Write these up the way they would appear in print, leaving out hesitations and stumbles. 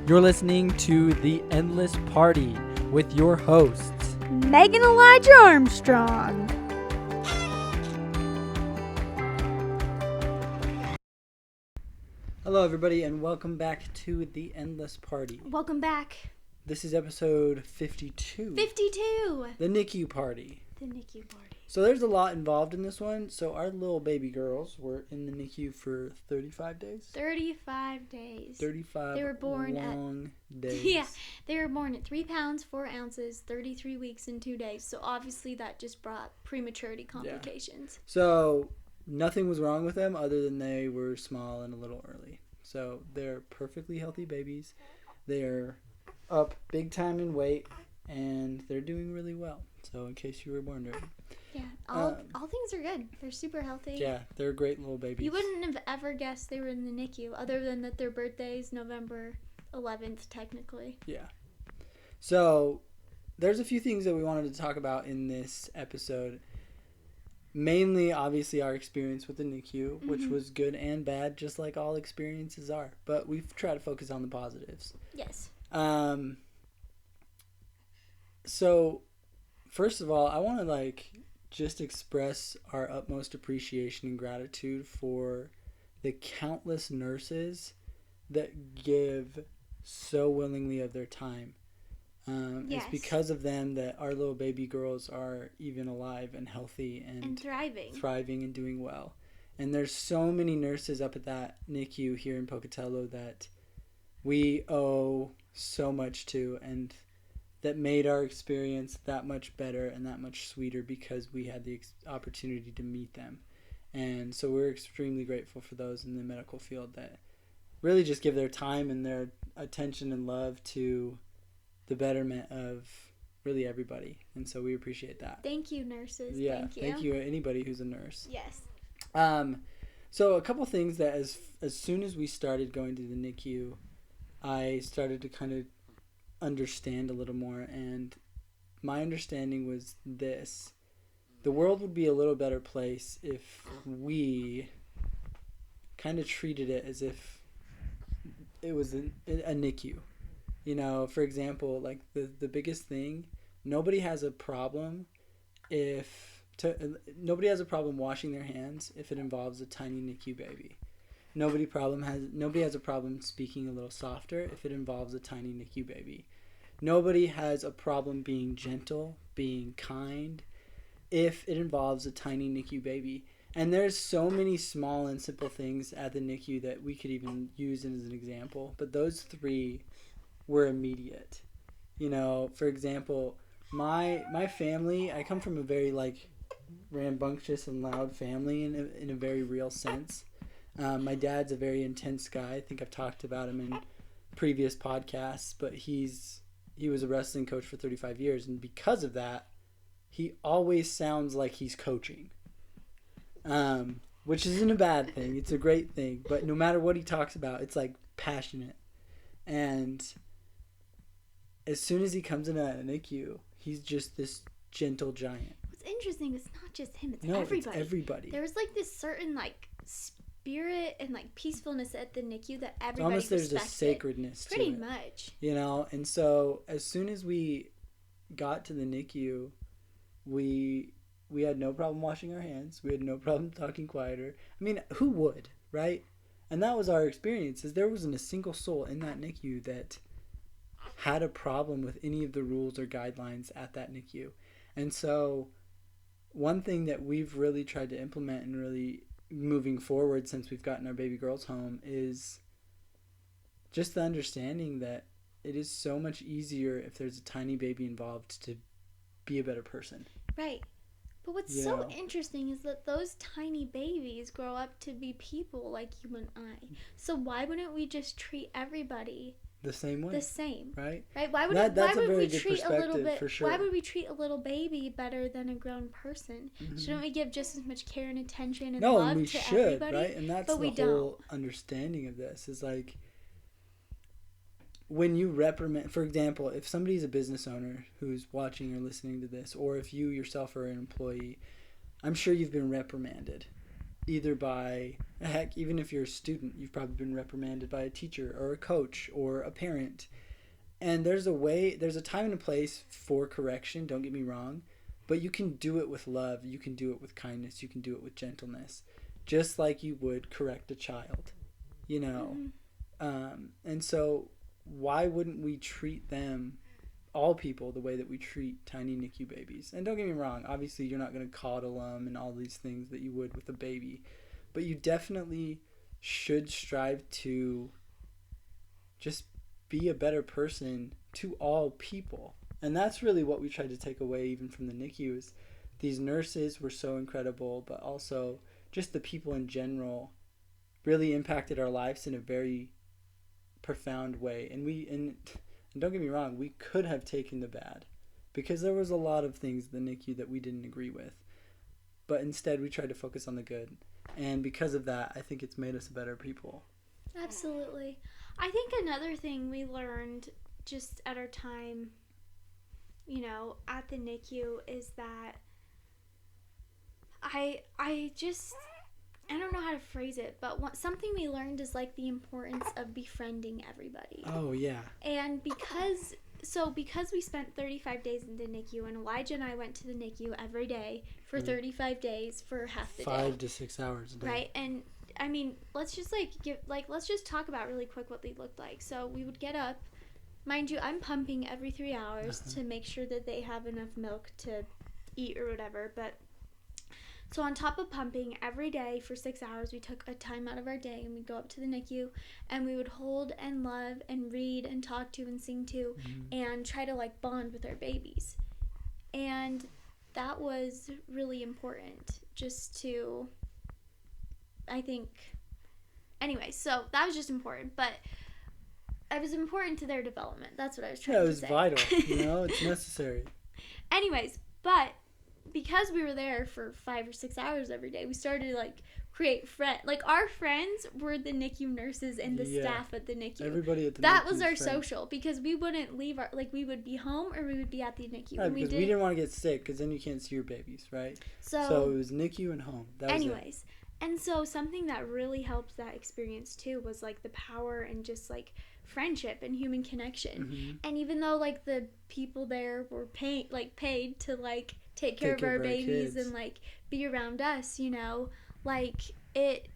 You're listening to The Endless Party with your hosts, Megan Elijah Armstrong. Hello, everybody, and welcome back to The Endless Party. Welcome back. This is episode 52. 52. The NICU party. The NICU party. So there's a lot involved in this one. So our little baby girls were in the NICU for 35 days. 35 days. 35 They were born long days. Yeah, they were born at 3 pounds, 4 ounces, 33 weeks, and 2 days. So obviously that just brought prematurity complications. So nothing was wrong with them other than they were small and a little early. So they're perfectly healthy babies. They're up big time in weight, and they're doing really well. So in case you were wondering. Yeah, all things are good. They're super healthy. Yeah, they're great little babies. You wouldn't have ever guessed they were in the NICU, other than that their birthday's November 11th, technically. Yeah. So there's a few things that we wanted to talk about in this episode. Mainly, obviously, our experience with the NICU, which was good and bad, just like all experiences are. But we've tried to focus on the positives. Yes. So, first of all, I want to, just express our utmost appreciation and gratitude for the countless nurses that give so willingly of their time. Yes. It's because of them that our little baby girls are even alive and healthy and thriving and doing well. And there's so many nurses up at that NICU here in Pocatello that we owe so much to, and that made our experience that much better and that much sweeter because we had the opportunity to meet them. And so we're extremely grateful for those in the medical field that really just give their time and their attention and love to the betterment of really everybody. And so we appreciate that. Thank you, nurses. Yeah, thank you anybody who's a nurse. Yes. So a couple things that as soon as we started going to the NICU, I started to kind of understand a little more, and my understanding was this: the world would be a little better place if we kind of treated it as if it was a NICU. You know, for example, like the biggest thing, nobody has a problem washing their hands if it involves a tiny NICU baby. Nobody has a problem speaking a little softer if it involves a tiny NICU baby. Nobody has a problem being gentle, being kind, if it involves a tiny NICU baby. And there's so many small and simple things at the NICU that we could even use as an example. But those three were immediate. You know, for example, my family, I come from a very rambunctious and loud family in a very real sense. My dad's a very intense guy. I think I've talked about him in previous podcasts, but he was a wrestling coach for 35 years, and because of that, he always sounds like he's coaching, which isn't a bad thing. It's a great thing, but no matter what he talks about, it's passionate. And as soon as he comes into a NICU, he's just this gentle giant. What's interesting is not just him, it's everybody. It's everybody. There was this certain spirit and peacefulness at the NICU that everybody almost there's respected. A sacredness to it. Pretty much. You know, and so as soon as we got to the NICU, we had no problem washing our hands. We had no problem talking quieter. I mean, who would, right? And that was our experience, is there wasn't a single soul in that NICU that had a problem with any of the rules or guidelines at that NICU. And so one thing that we've really tried to implement and really moving forward since we've gotten our baby girls home is just the understanding that it is so much easier if there's a tiny baby involved to be a better person. Right. But what's so interesting is that those tiny babies grow up to be people like you and I. So why wouldn't we just treat everybody the same way? The same. Right? Right? Why would we treat a little bit why would we treat a little baby better than a grown person? Mm-hmm. Shouldn't we give just as much care and attention and love and we to should, everybody? Right? And that's the whole understanding of this is when you reprimand, for example, if somebody's a business owner who's watching or listening to this, or if you yourself are an employee, I'm sure you've been reprimanded. either by, heck, even if you're a student, you've probably been reprimanded by a teacher or a coach or a parent. And there's a time and a place for correction, don't get me wrong, but you can do it with love, you can do it with kindness, you can do it with gentleness, just like you would correct a child, you know. And so why wouldn't we treat them, all people, the way that we treat tiny NICU babies? And don't get me wrong, obviously you're not going to coddle them and all these things that you would with a baby, but you definitely should strive to just be a better person to all people. And that's really what we tried to take away even from the NICU, is these nurses were so incredible, but also just the people in general really impacted our lives in a very profound way. And don't get me wrong, we could have taken the bad, because there was a lot of things in the NICU that we didn't agree with, but instead we tried to focus on the good. And because of that, I think it's made us better people. Absolutely. I think another thing we learned just at our time, you know, at the NICU is that I don't know how to phrase it, but something we learned is like the importance of befriending everybody. Oh, yeah. And because we spent 35 days in the NICU, and Elijah and I went to the NICU every day for 35 days for half the day. 5 to 6 hours a day. Right? And I mean, let's just let's just talk about really quick what they looked like. So we would get up. Mind you, I'm pumping every 3 hours to make sure that they have enough milk to eat or whatever. But so on top of pumping every day for 6 hours, we took a time out of our day and we'd go up to the NICU and we would hold and love and read and talk to and sing to and try to like bond with our babies. And that was really important, just to, I think, anyway, so that was just important, but it was important to their development. That's what I was trying to say. Yeah, it was vital, you know, it's necessary. Anyways, but because we were there for 5 or 6 hours every day, we started to like create friends. Like our friends were the NICU nurses and the staff at the NICU. Everybody at the that NICU was our friends. Social, because we wouldn't leave we would be home or we would be at the NICU. Right, because we didn't want to get sick, because then you can't see your babies, right? So it was NICU and home. That was it. And so something that really helped that experience too was like the power and just like friendship and human connection. And even though like the people there were paid to like take care of our babies and like be around us, you know, like it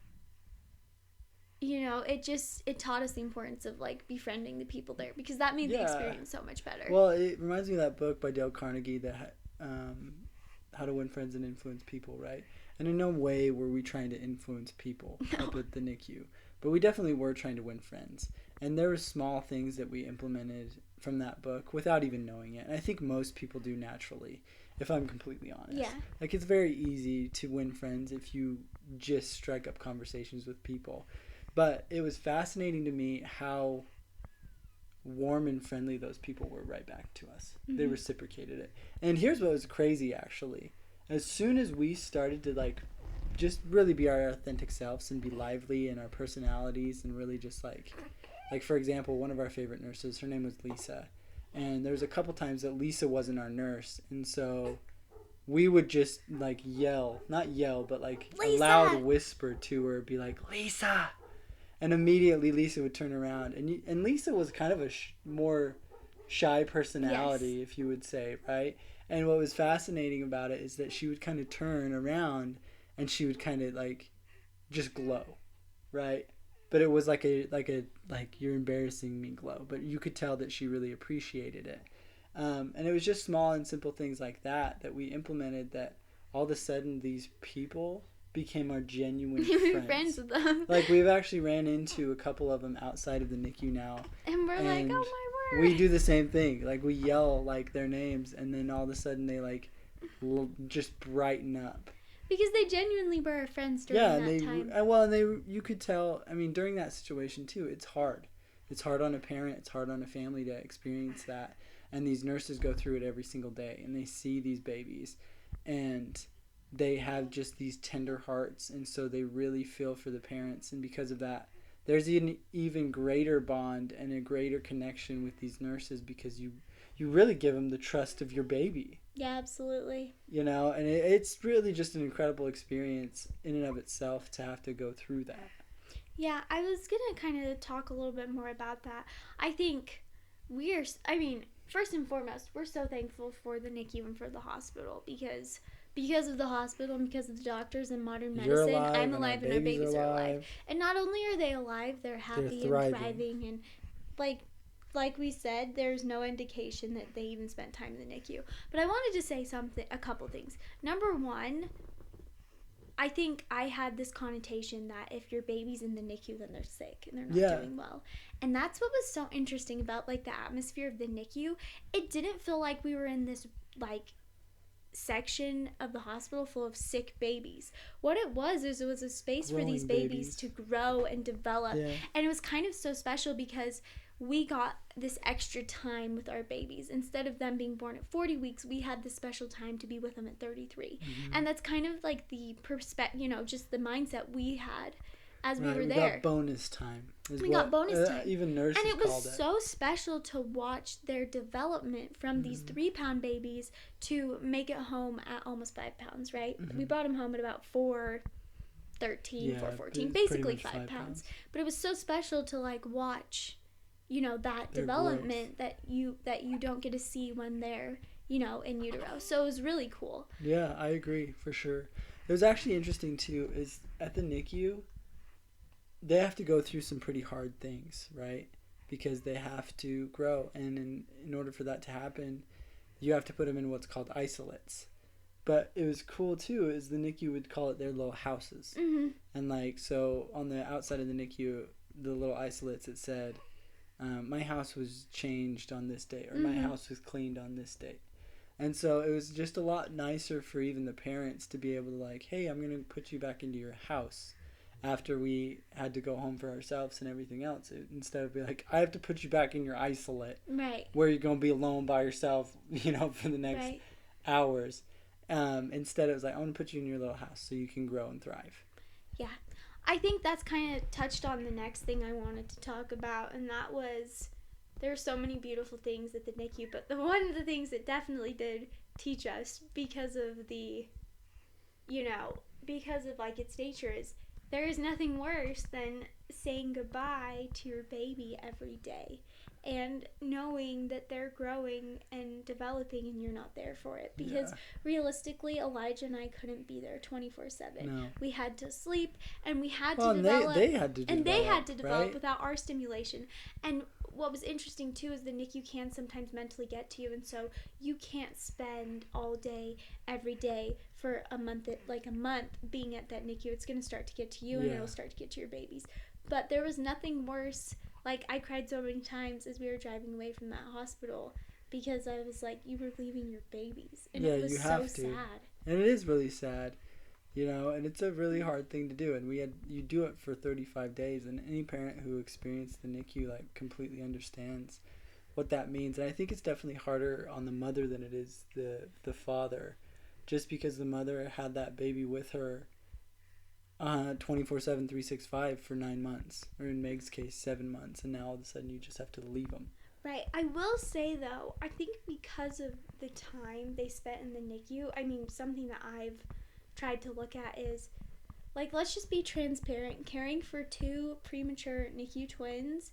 taught us the importance of like befriending the people there, because that made the experience so much better. Well, it reminds me of that book by Dale Carnegie, that How to Win Friends and Influence People, right? And in no way were we trying to influence people up at the NICU, but we definitely were trying to win friends. And there were small things that we implemented from that book without even knowing it. And I think most people do naturally, if I'm completely honest. Yeah. Like, it's very easy to win friends if you just strike up conversations with people. But it was fascinating to me how warm and friendly those people were right back to us. They reciprocated it. And here's what was crazy, actually. As soon as we started to like just really be our authentic selves and be lively in our personalities and really just like for example, one of our favorite nurses, her name was Lisa, and there was a couple times that Lisa wasn't our nurse, and so we would just like not yell, but like Lisa! A loud whisper to her, be like, Lisa, and immediately Lisa would turn around, and Lisa was kind of a more shy personality, if you would say, right? And what was fascinating about it is that she would kind of turn around and she would kind of like just glow, right? But it was like you're embarrassing me glow, but you could tell that she really appreciated it. And it was just small and simple things like that we implemented, that all of a sudden these people became our genuine friends. We were friends with them. Like, we've actually ran into a couple of them outside of the NICU now. And we're like, oh my word. We do the same thing. Like, we yell like their names, and then all of a sudden they like just brighten up. Because they genuinely were our friends during that time. Well, and you could tell, I mean, during that situation too, it's hard. It's hard on a parent, it's hard on a family to experience that. And these nurses go through it every single day, and they see these babies, and they have just these tender hearts, and so they really feel for the parents. And because of that, there's an even greater bond and a greater connection with these nurses, because you really give them the trust of your baby. Yeah, absolutely. You know, and it's really just an incredible experience in and of itself to have to go through that. Yeah, I was gonna kind of talk a little bit more about that. I think first and foremost, we're so thankful for the NICU and for the hospital because of the hospital and because of the doctors and modern You're medicine, alive, I'm alive and our babies are alive. alive. And not only are they alive, they're happy They're and thriving, and like we said, there's no indication that they even spent time in the NICU. But I wanted to say a couple things. Number one, I think I had this connotation that if your baby's in the NICU, then they're sick and they're not doing well. And that's what was so interesting about, like, the atmosphere of the NICU. It didn't feel like we were in this, like, section of the hospital full of sick babies. What it was is it was a space for these babies to grow and develop. Yeah. And it was kind of so special because we got this extra time with our babies. Instead of them being born at 40 weeks, we had this special time to be with them at 33. Mm-hmm. And that's kind of like the just the mindset we had as we were there. We got bonus time. We got bonus time. Even nurses called it. And it was so special to watch their development from these 3-pound babies to make it home at almost 5 pounds, right? Mm-hmm. We brought them home at about 4:13, 4:14, basically 5 pounds. But it was so special to, like, watch, that their development growth that you don't get to see when they're, in utero. So it was really cool. Yeah, I agree, for sure. It was actually interesting, too, is at the NICU, they have to go through some pretty hard things, right? Because they have to grow. And in order for that to happen, you have to put them in what's called isolates. But it was cool, too, is the NICU would call it their little houses. Mm-hmm. And, so on the outside of the NICU, the little isolates, it said, my house was changed on this day, or my house was cleaned on this date. And so it was just a lot nicer for even the parents to be able to, hey, I'm going to put you back into your house after we had to go home for ourselves and everything else. Instead of being I have to put you back in your isolate. Right. Where you're going to be alone by yourself, for the next hours. Instead it was I want to put you in your little house so you can grow and thrive. Yeah. I think that's kind of touched on the next thing I wanted to talk about, and that was there are so many beautiful things at the NICU, but one of the things that definitely did teach us because of its nature is there is nothing worse than saying goodbye to your baby every day and knowing that they're growing and developing and you're not there for it. Because realistically, Elijah and I couldn't be there 24/7. No. We had to sleep and we had to develop. They had to develop. And they had to develop without our stimulation. And what was interesting too is the NICU can sometimes mentally get to you, and so you can't spend all day every day for a month being at that NICU. It's going to start to get to you and it'll start to get to your babies. But there was nothing worse. I cried so many times as we were driving away from that hospital because I was like, you were leaving your babies. And it was so sad. And it is really sad, and it's a really hard thing to do. And you do it for 35 days, and any parent who experienced the NICU completely understands what that means. And I think it's definitely harder on the mother than it is the father, just because the mother had that baby with her 24/7, 365 for 9 months, or in Meg's case, 7 months, and now all of a sudden you just have to leave them. Right. I will say, though, I think because of the time they spent in the NICU, something that I've tried to look at is, let's just be transparent. Caring for 2 premature NICU twins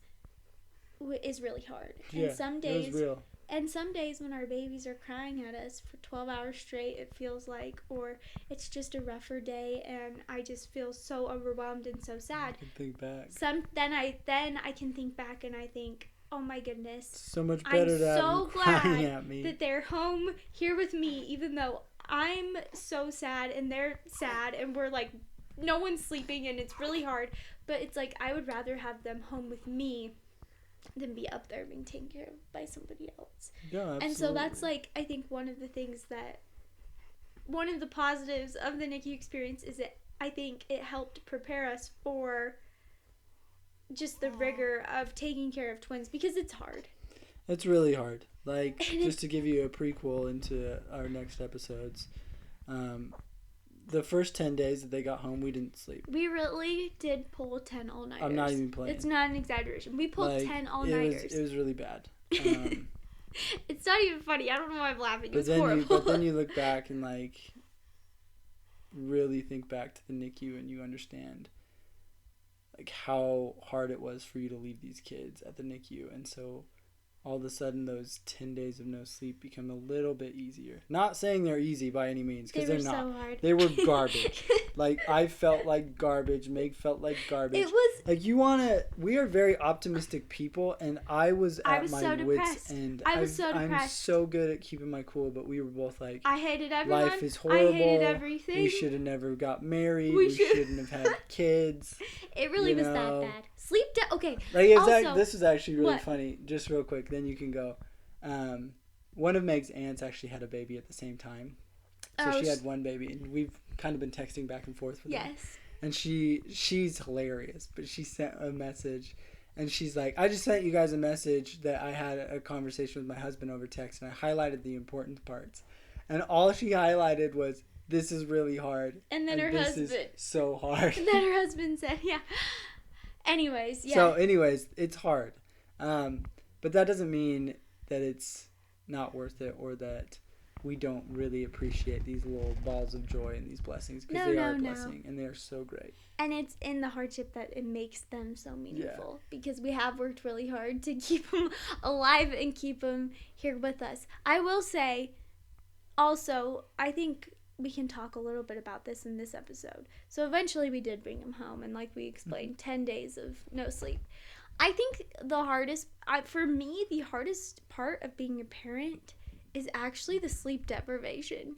is really hard. Yeah, it was real. And some days when our babies are crying at us for 12 hours straight, it feels like, or it's just a rougher day, and I just feel so overwhelmed and so sad. I can think back. Then I can think back and I think, oh my goodness. So much better to have so them crying at me. That they're home here with me, even though I'm so sad and they're sad and we're no one's sleeping and it's really hard. But it's I would rather have them home with me than be up there being taken care of by somebody else. Yeah, absolutely. And so that's I think one of the positives of the NICU experience is that I think it helped prepare us for just the rigor of taking care of twins, because it's hard. It's really hard. Just to give you a prequel into our next episodes, the first 10 days that they got home, we didn't sleep. We really did pull 10 all-nighters. I'm not even playing. It's not an exaggeration. We pulled 10 all-nighters. It was really bad. It's not even funny. I don't know why I'm laughing. But It's then horrible. but then you look back and like really think back to the NICU and you understand like how hard it was for you to leave these kids at the NICU, and so all of a sudden those 10 days of no sleep become a little bit easier. Not saying they're easy by any means, because they're not. So hard. They were garbage. Like, I felt like garbage. Meg felt like garbage. It was... Like, we are very optimistic people, and I was at my wits' end. I was so depressed. I'm so good at keeping my cool, but we were both like, I hated everyone. life is horrible. I hated everything. We should have never got married. We shouldn't have had kids. It really was that bad. Sleep okay. Like, also, this was actually really funny. Just real quick, then you can go. One of Meg's aunts actually had a baby at the same time. So she had one baby, and we've kind of been texting back and forth with her. And she's hilarious, but she sent a message, and she's like, I just sent you guys a message that I had a conversation with my husband over text, and I highlighted the important parts. And all she highlighted was, this is really hard. And then her husband. This is so hard. And then her husband said, yeah. Anyways, yeah. So, it's hard. But that doesn't mean that it's not worth it or that we don't really appreciate these little balls of joy and these blessings, because they are a blessing and they are so great. And it's in the hardship that it makes them so meaningful, because we have worked really hard to keep them alive and keep them here with us. I will say also, I think we can talk a little bit about this in this episode. So eventually we did bring him home, and like we explained, 10 days of no sleep. I think for me, the hardest part of being a parent is actually the sleep deprivation.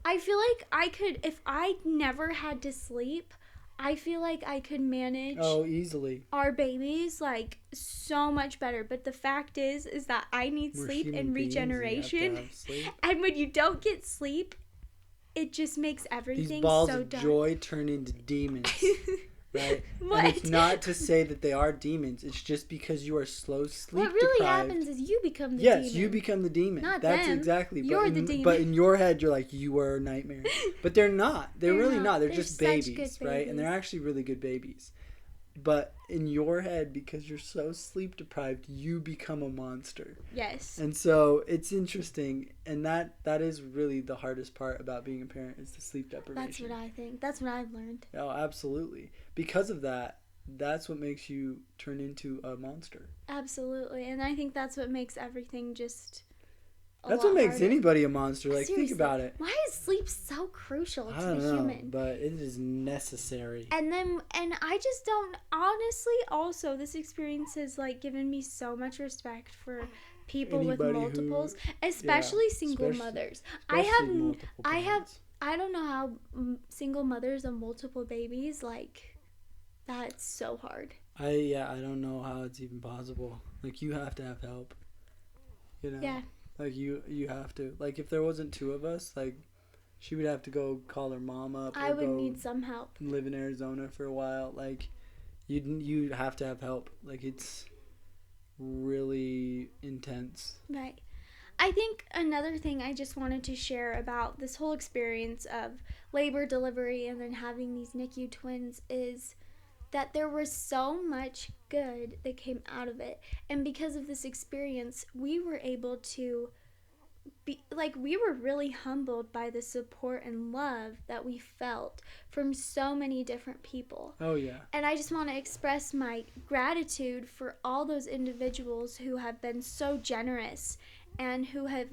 I feel like if I never had to sleep, I feel like I could manage easily our babies like so much better. But the fact is that I need sleep and regeneration. And when you don't get sleep, it just makes everything these balls so of dark. Joy turn into demons. Right? What? And it's not to say that they are demons. It's just because you are slow sleep What really deprived. happens is you become the demon. Yes, you become the demon. Not That's them. exactly. You're the demon. But in your head, you're like, you are a nightmare. But they're not. They're really not. They're just such babies, good babies, right? And they're actually really good babies. But in your head, because you're so sleep deprived, you become a monster. Yes. And so it's interesting, and that is really the hardest part about being a parent, is the sleep deprivation. That's what I think. That's what I've learned. Oh, absolutely. Because of that, that's what makes you turn into a monster. Absolutely. And I think that's what makes everything just That's what makes anybody a monster. Like, seriously, think about it. Why is sleep so crucial to the know, human? But it is necessary. And I just don't, honestly, also, this experience has, like, given me so much respect for people with multiples, especially single mothers. I don't know how single mothers of multiple babies, like, that's so hard. I don't know how it's even possible. Like, you have to have help. You know? Yeah. Like, you have to. Like, if there wasn't two of us, like, she would have to go call her mom up. I would need some help. Live in Arizona for a while. Like, you'd have to have help. Like, it's really intense. Right. I think another thing I just wanted to share about this whole experience of labor, delivery, and then having these NICU twins is that there was so much good that came out of it. And because of this experience, we were able to we were really humbled by the support and love that we felt from so many different people. Oh, yeah. And I just want to express my gratitude for all those individuals who have been so generous and who have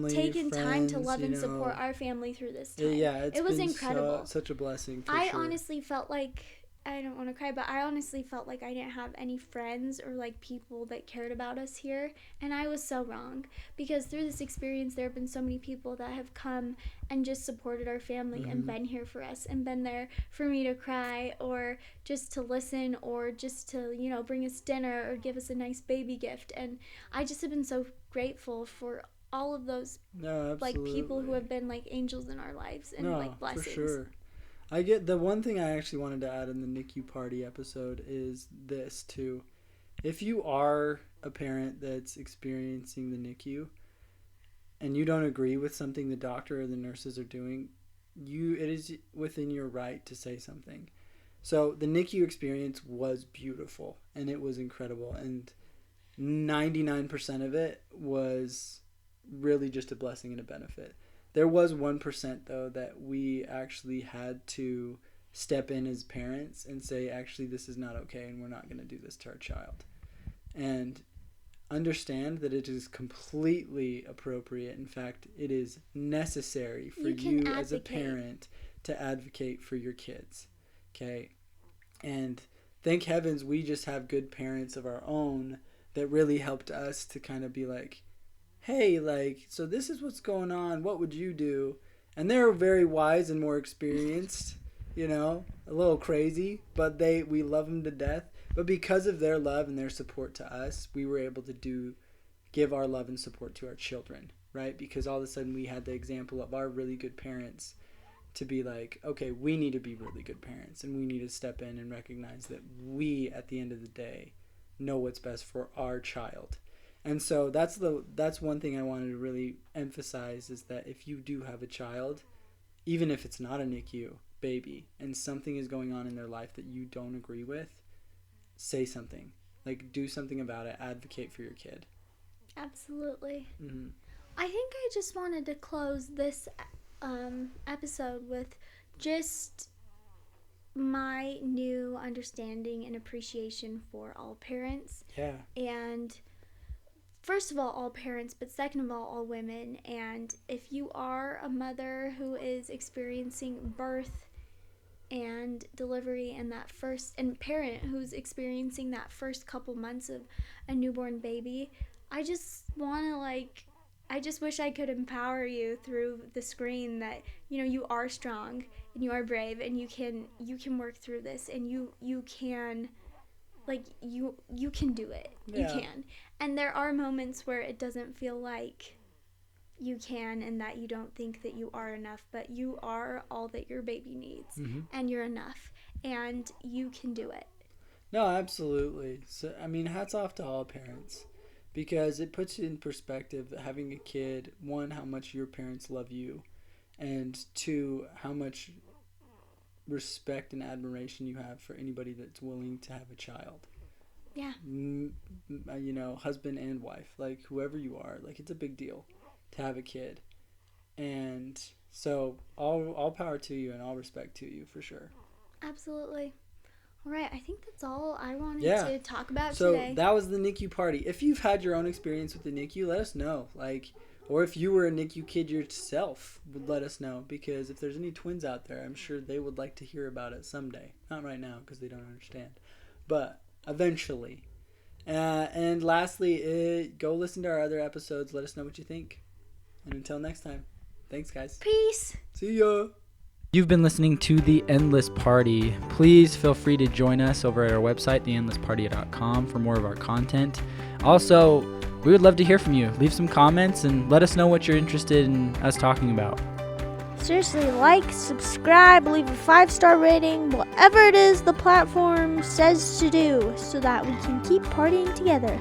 taken time to love and support our family through this time. Yeah, it was incredible. Such a blessing. I honestly felt like, I don't want to cry, but I honestly felt like I didn't have any friends or like people that cared about us here, and I was so wrong, because through this experience there have been so many people that have come and just supported our family and been here for us and been there for me to cry or just to listen or just to, you know, bring us dinner or give us a nice baby gift. And I just have been so grateful for all of those like people who have been like angels in our lives and like blessings. For sure. I get the one thing I actually wanted to add in the NICU party episode is this too. If you are a parent that's experiencing the NICU and you don't agree with something the doctor or the nurses are doing, it is within your right to say something. So the NICU experience was beautiful and it was incredible, and 99% of it was really just a blessing and a benefit. There was 1% though that we actually had to step in as parents and say, actually, this is not okay, and we're not going to do this to our child. And understand that it is completely appropriate. In fact, it is necessary for you as a parent to advocate for your kids. Okay? And thank heavens we just have good parents of our own that really helped us to kind of be like, hey, like, so this is what's going on. What would you do? And they're very wise and more experienced, you know, a little crazy, but we love them to death. But because of their love and their support to us, we were able to give our love and support to our children, right? Because all of a sudden we had the example of our really good parents to be like, okay, we need to be really good parents, and we need to step in and recognize that we, at the end of the day, know what's best for our child. And so that's one thing I wanted to really emphasize, is that if you do have a child, even if it's not a NICU baby, and something is going on in their life that you don't agree with, say something. Like, do something about it. Advocate for your kid. Absolutely. Mm-hmm. I think I just wanted to close this episode with just my new understanding and appreciation for all parents. Yeah. And first of all parents, but second of all women. And if you are a mother who is experiencing birth and delivery and parent who's experiencing that first couple months of a newborn baby, I just wish I could empower you through the screen that, you know, you are strong and you are brave and you can work through this, and you can, like, you can do it. Yeah. You can. And there are moments where it doesn't feel like you can, and that you don't think that you are enough, but you are all that your baby needs. Mm-hmm. And you're enough, and you can do it. No, absolutely. So, I mean, hats off to all parents, because it puts in perspective having a kid, one, how much your parents love you, and two, how much respect and admiration you have for anybody that's willing to have a child. Yeah. You know, husband and wife, like, whoever you are, like, it's a big deal to have a kid. And so all power to you and all respect to you, for sure. Absolutely. All right, I think that's all I wanted to talk about today. So that was the NICU party. If you've had your own experience with the NICU, let us know. Like, or if you were a NICU kid yourself, let us know, because if there's any twins out there, I'm sure they would like to hear about it someday. Not right now, because they don't understand, but eventually. And lastly, go listen to our other episodes. Let us know what you think. And until next time, thanks, guys. Peace. See ya. You've been listening to The Endless Party. Please feel free to join us over at our website, theendlessparty.com, for more of our content. Also, we would love to hear from you. Leave some comments and let us know what you're interested in us talking about. Seriously, like, subscribe, leave a 5-star rating, whatever it is the platform says to do, so that we can keep partying together.